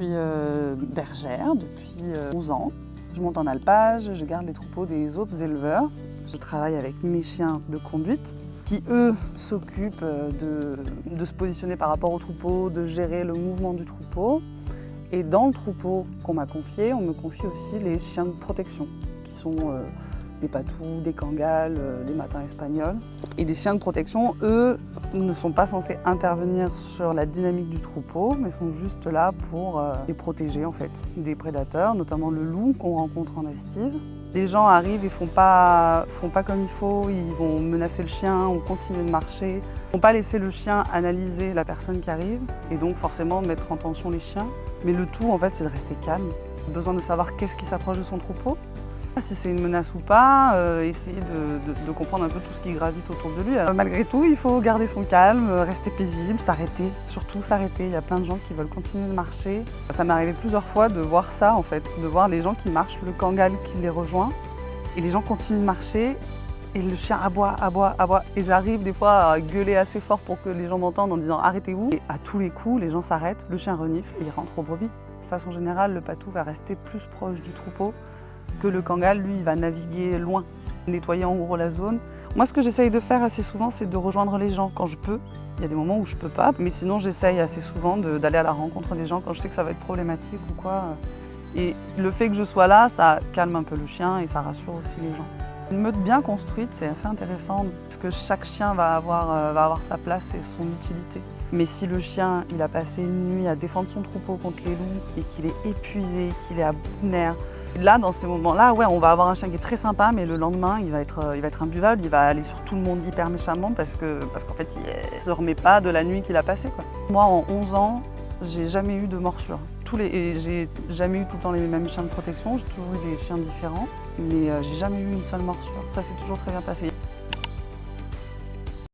suis bergère depuis 11 ans. Je monte en alpage, je garde les troupeaux des autres éleveurs. Je travaille avec mes chiens de conduite qui, eux, s'occupent de se positionner par rapport au troupeau, de gérer le mouvement du troupeau. Et dans le troupeau qu'on m'a confié, on me confie aussi les chiens de protection, qui sont des patous, des kangals, des matins espagnols. Et les chiens de protection, eux, ne sont pas censés intervenir sur la dynamique du troupeau, mais sont juste là pour les protéger en fait, des prédateurs, notamment le loup qu'on rencontre en estive. Les gens arrivent et font pas comme il faut, ils vont menacer le chien ou continuer de marcher. Ils vont pas laisser le chien analyser la personne qui arrive et donc forcément mettre en tension les chiens. Mais le tout en fait c'est de rester calme. Besoin de savoir qu'est-ce qui s'approche de son troupeau. Si c'est une menace ou pas, essayer de comprendre un peu tout ce qui gravite autour de lui. Malgré tout, il faut garder son calme, rester paisible, s'arrêter, surtout s'arrêter. Il y a plein de gens qui veulent continuer de marcher. Ça m'est arrivé plusieurs fois de voir ça en fait, de voir les gens qui marchent, le kangal qui les rejoint, et les gens continuent de marcher, et le chien aboie, aboie, aboie. Et j'arrive des fois à gueuler assez fort pour que les gens m'entendent en disant « arrêtez-vous ». Et à tous les coups, les gens s'arrêtent, le chien renifle et il rentre aux brebis. De façon générale, le patou va rester plus proche du troupeau que le kangal, lui, il va naviguer loin, nettoyer en gros la zone. Moi, ce que j'essaye de faire assez souvent, c'est de rejoindre les gens quand je peux. Il y a des moments où je peux pas, mais sinon j'essaye assez souvent d'aller à la rencontre des gens quand je sais que ça va être problématique ou quoi. Et le fait que je sois là, ça calme un peu le chien et ça rassure aussi les gens. Une meute bien construite, c'est assez intéressant parce que chaque chien va avoir sa place et son utilité. Mais si le chien, il a passé une nuit à défendre son troupeau contre les loups et qu'il est épuisé, qu'il est à bout de nerfs, là, dans ces moments-là, ouais, on va avoir un chien qui est très sympa, mais le lendemain, il va être imbuvable, il va aller sur tout le monde hyper méchamment parce qu'en fait, il se remet pas de la nuit qu'il a passée, quoi. Moi, en 11 ans, j'ai jamais eu de morsure. J'ai jamais eu tout le temps les mêmes chiens de protection, j'ai toujours eu des chiens différents, mais j'ai jamais eu une seule morsure. Ça s'est toujours très bien passé.